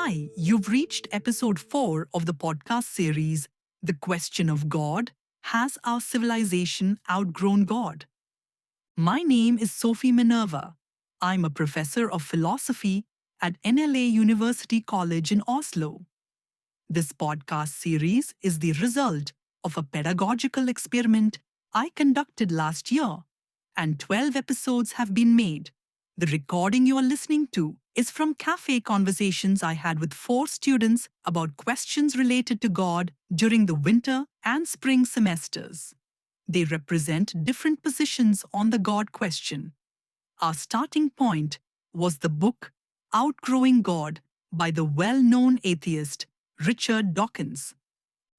Hi, you've reached episode 4 of the podcast series, The Question of God: Has Our Civilization Outgrown God? My name is Sophie Minerva. I'm a professor of philosophy at NLA University College in Oslo. This podcast series is the result of a pedagogical experiment I conducted last year, and 12 episodes have been made. The recording you are listening to is from cafe conversations I had with 4 students about questions related to God during the winter and spring semesters. They represent different positions on the God question. Our starting point was the book Outgrowing God by the well-known atheist Richard Dawkins.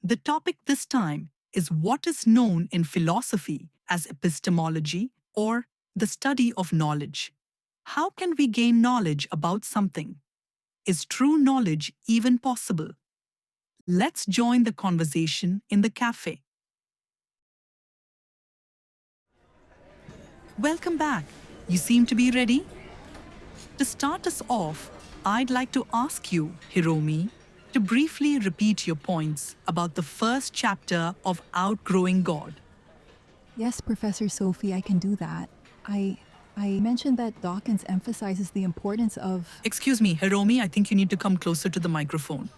The topic this time is what is known in philosophy as epistemology, or the study of knowledge. How can we gain knowledge about something? Is true knowledge even possible? Let's join the conversation in the cafe. Welcome back. You seem to be ready? To start us off, I'd like to ask you, Hiromi, to briefly repeat your points about the first chapter of Outgrowing God. Yes, Professor Sophie, I can do that. I mentioned that Dawkins emphasizes the importance of... Excuse me, Hiromi, I think you need to come closer to the microphone.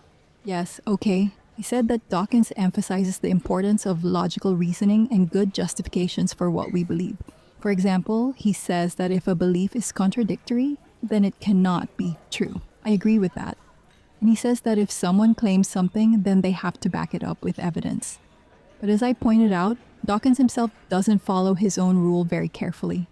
Yes, okay. He said that Dawkins emphasizes the importance of logical reasoning and good justifications for what we believe. For example, he says that if a belief is contradictory, then it cannot be true. I agree with that. And he says that if someone claims something, then they have to back it up with evidence. But as I pointed out, Dawkins himself doesn't follow his own rule very carefully.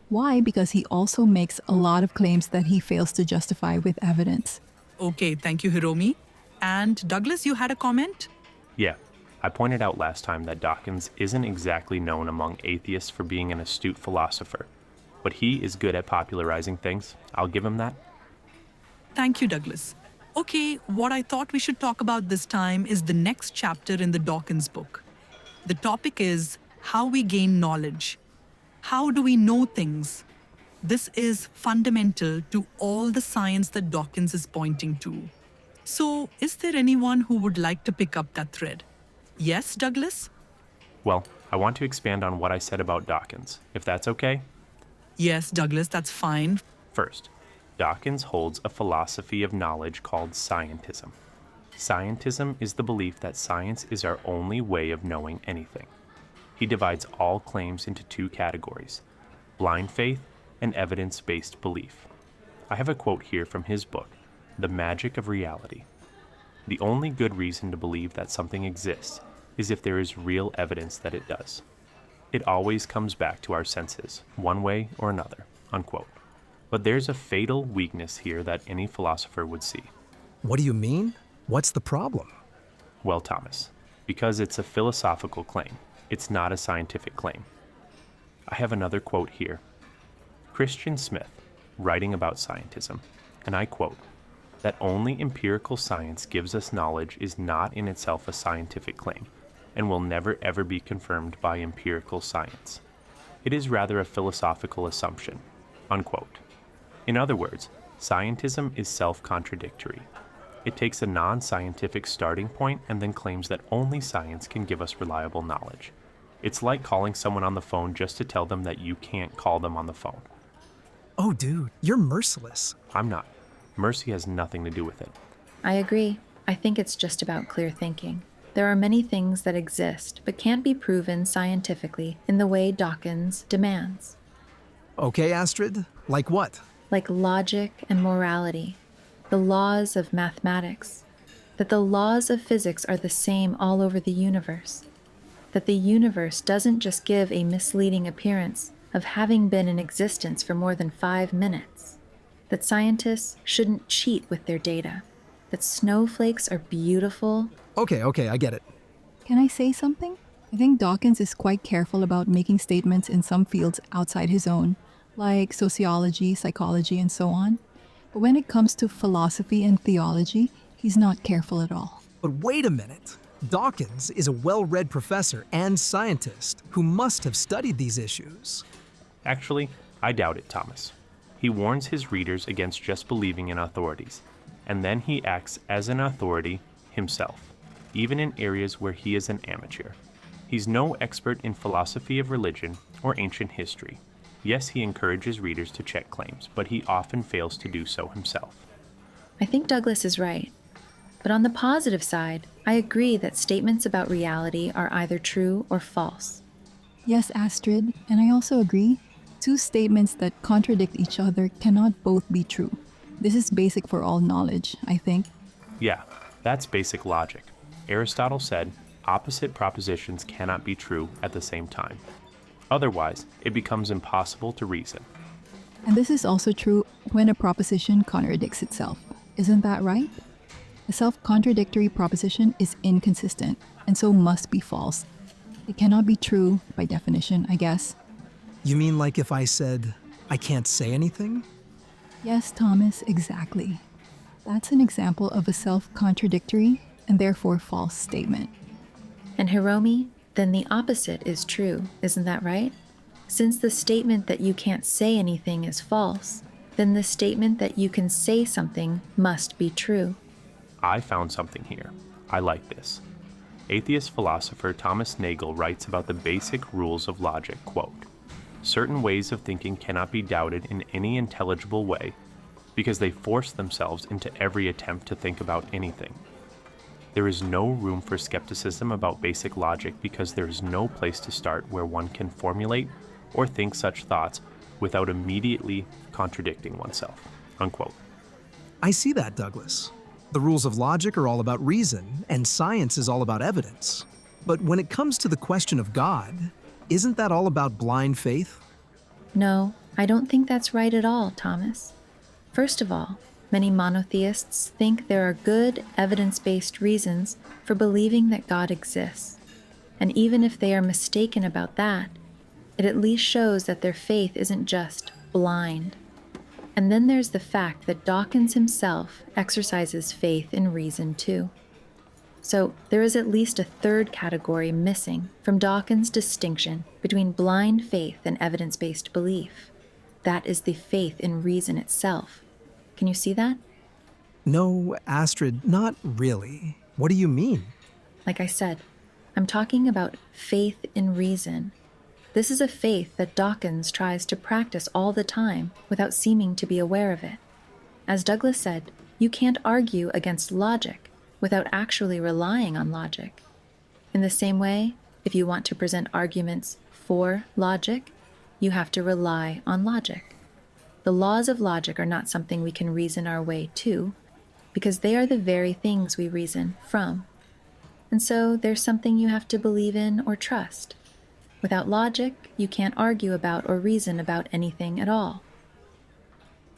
Why? Because he also makes a lot of claims that he fails to justify with evidence. Okay, thank you, Hiromi. And Douglas, you had a comment? Yeah, I pointed out last time that Dawkins isn't exactly known among atheists for being an astute philosopher, but he is good at popularizing things. I'll give him that. Thank you, Douglas. Okay, what I thought we should talk about this time is the next chapter in the Dawkins book. The topic is how we gain knowledge. How do we know things? This is fundamental to all the science that Dawkins is pointing to. So, is there anyone who would like to pick up that thread? Yes, Douglas? Well, I want to expand on what I said about Dawkins, if that's okay. Yes, Douglas, that's fine. First, Dawkins holds a philosophy of knowledge called scientism. Scientism is the belief that science is our only way of knowing anything. He divides all claims into 2 categories: blind faith and evidence-based belief. I have a quote here from his book, The Magic of Reality. The only good reason to believe that something exists is if there is real evidence that it does. It always comes back to our senses, one way or another, unquote. But there's a fatal weakness here that any philosopher would see. What do you mean? What's the problem? Well, Thomas, because it's a philosophical claim, it's not a scientific claim. I have another quote here. Christian Smith, writing about scientism, and I quote, that only empirical science gives us knowledge is not in itself a scientific claim, and will never ever be confirmed by empirical science. It is rather a philosophical assumption, unquote. In other words, scientism is self-contradictory. It takes a non-scientific starting point and then claims that only science can give us reliable knowledge. It's like calling someone on the phone just to tell them that you can't call them on the phone. Oh, dude, you're merciless. I'm not. Mercy has nothing to do with it. I agree. I think it's just about clear thinking. There are many things that exist but can't be proven scientifically in the way Dawkins demands. Okay, Astrid, like what? Like logic and morality, the laws of mathematics, that the laws of physics are the same all over the universe, that the universe doesn't just give a misleading appearance of having been in existence for more than 5 minutes, that scientists shouldn't cheat with their data, that snowflakes are beautiful. Okay, I get it. Can I say something? I think Dawkins is quite careful about making statements in some fields outside his own, like sociology, psychology, and so on. But when it comes to philosophy and theology, he's not careful at all. But wait a minute. Dawkins is a well-read professor and scientist who must have studied these issues. Actually, I doubt it, Thomas. He warns his readers against just believing in authorities. and then he acts as an authority himself, even in areas where he is an amateur. He's no expert in philosophy of religion or ancient history. Yes, he encourages readers to check claims, but he often fails to do so himself. I think Douglas is right. But on the positive side, I agree that statements about reality are either true or false. Yes, Astrid, and I also agree. Two statements that contradict each other cannot both be true. This is basic for all knowledge, I think. Yeah, that's basic logic. Aristotle said, opposite propositions cannot be true at the same time. Otherwise, it becomes impossible to reason. And this is also true when a proposition contradicts itself. Isn't that right? A self-contradictory proposition is inconsistent, and so must be false. It cannot be true, by definition, I guess. You mean like if I said, I can't say anything? Yes, Thomas, exactly. That's an example of a self-contradictory and therefore false statement. And Hiromi, then the opposite is true, isn't that right? Since the statement that you can't say anything is false, then the statement that you can say something must be true. I found something here. I like this. Atheist philosopher Thomas Nagel writes about the basic rules of logic, quote, certain ways of thinking cannot be doubted in any intelligible way because they force themselves into every attempt to think about anything. There is no room for skepticism about basic logic because there is no place to start where one can formulate or think such thoughts without immediately contradicting oneself, unquote. I see that, Douglas. The rules of logic are all about reason, and science is all about evidence. But when it comes to the question of God, isn't that all about blind faith? No, I don't think that's right at all, Thomas. First of all, many monotheists think there are good, evidence-based reasons for believing that God exists. And even if they are mistaken about that, it at least shows that their faith isn't just blind. And then there's the fact that Dawkins himself exercises faith in reason too. So there is at least a third category missing from Dawkins' distinction between blind faith and evidence-based belief. That is the faith in reason itself. Can you see that? No, Astrid, not really. What do you mean? Like I said, I'm talking about faith in reason. This is a faith that Dawkins tries to practice all the time without seeming to be aware of it. As Douglas said, you can't argue against logic without actually relying on logic. In the same way, if you want to present arguments for logic, you have to rely on logic. The laws of logic are not something we can reason our way to, because they are the very things we reason from. And so there's something you have to believe in or trust. Without logic, you can't argue about or reason about anything at all.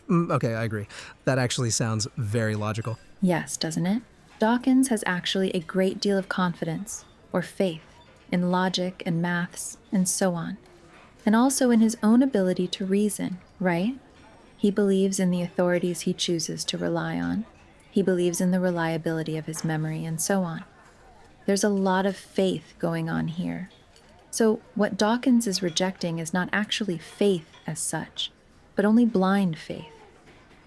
Okay, I agree. That actually sounds very logical. Yes, doesn't it? Dawkins has actually a great deal of confidence, or faith, in logic and maths and so on, and also in his own ability to reason, right? He believes in the authorities he chooses to rely on. He believes in the reliability of his memory and so on. There's a lot of faith going on here. So what Dawkins is rejecting is not actually faith as such, but only blind faith.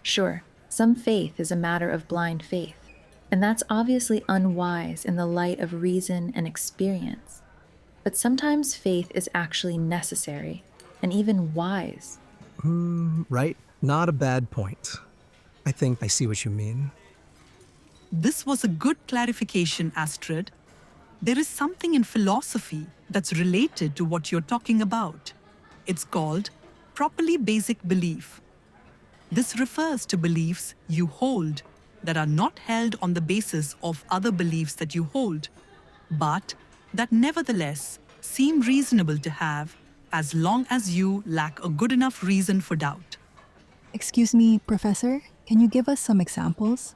Sure, some faith is a matter of blind faith, and that's obviously unwise in the light of reason and experience. But sometimes faith is actually necessary, and even wise. Right? Not a bad point. I think I see what you mean. This was a good clarification, Astrid. There is something in philosophy that's related to what you're talking about. It's called properly basic belief. This refers to beliefs you hold that are not held on the basis of other beliefs that you hold, but that nevertheless seem reasonable to have as long as you lack a good enough reason for doubt. Excuse me, Professor, can you give us some examples?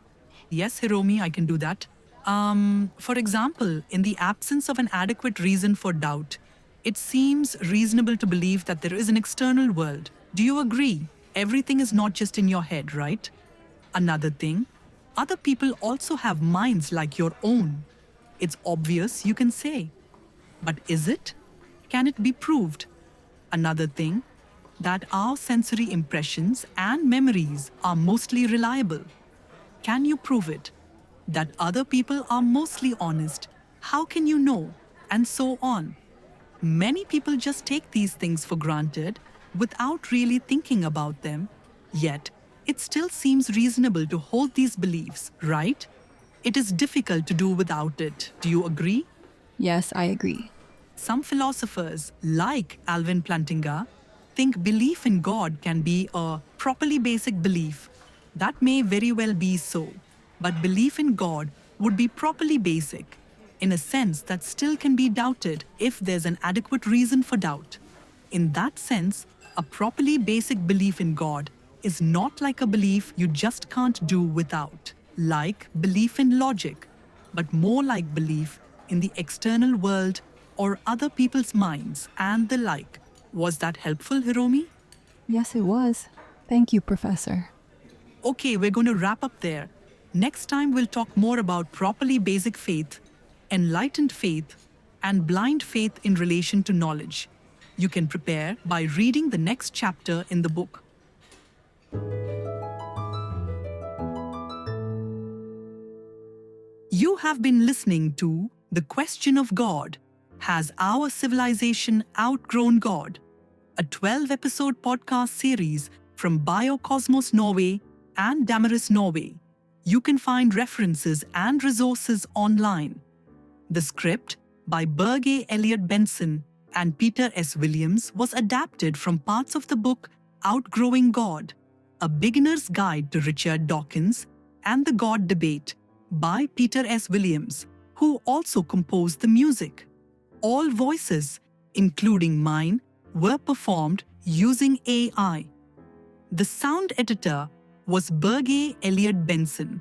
Yes, Hiromi, I can do that. For example, in the absence of an adequate reason for doubt, it seems reasonable to believe that there is an external world. Do you agree? Everything is not just in your head, right? Another thing, other people also have minds like your own. It's obvious, you can say. But is it? Can it be proved? Another thing, that our sensory impressions and memories are mostly reliable. Can you prove it? That other people are mostly honest. How can you know? And so on. Many people just take these things for granted without really thinking about them, yet it still seems reasonable to hold these beliefs, right? It is difficult to do without it. Do you agree? Yes, I agree. Some philosophers, like Alvin Plantinga, think belief in God can be a properly basic belief. That may very well be so, but belief in God would be properly basic, in a sense that still can be doubted if there's an adequate reason for doubt. In that sense, a properly basic belief in God is not like a belief you just can't do without, like belief in logic, but more like belief in the external world or other people's minds and the like. Was that helpful, Hiromi? Yes, it was. Thank you, Professor. Okay, we're going to wrap up there. Next time, we'll talk more about properly basic faith, enlightened faith, and blind faith in relation to knowledge. You can prepare by reading the next chapter in the book. You have been listening to The Question of God. Has our civilization outgrown God? A 12-episode podcast series from Biocosmos Norway and Damaris Norway. You can find references and resources online. The script by Birger Elliott Benson and Peter S. Williams was adapted from parts of the book Outgrowing God, A Beginner's Guide to Richard Dawkins and the God Debate by Peter S. Williams, who also composed the music. All voices, including mine, were performed using AI. The sound editor was Birger Elliott Benson.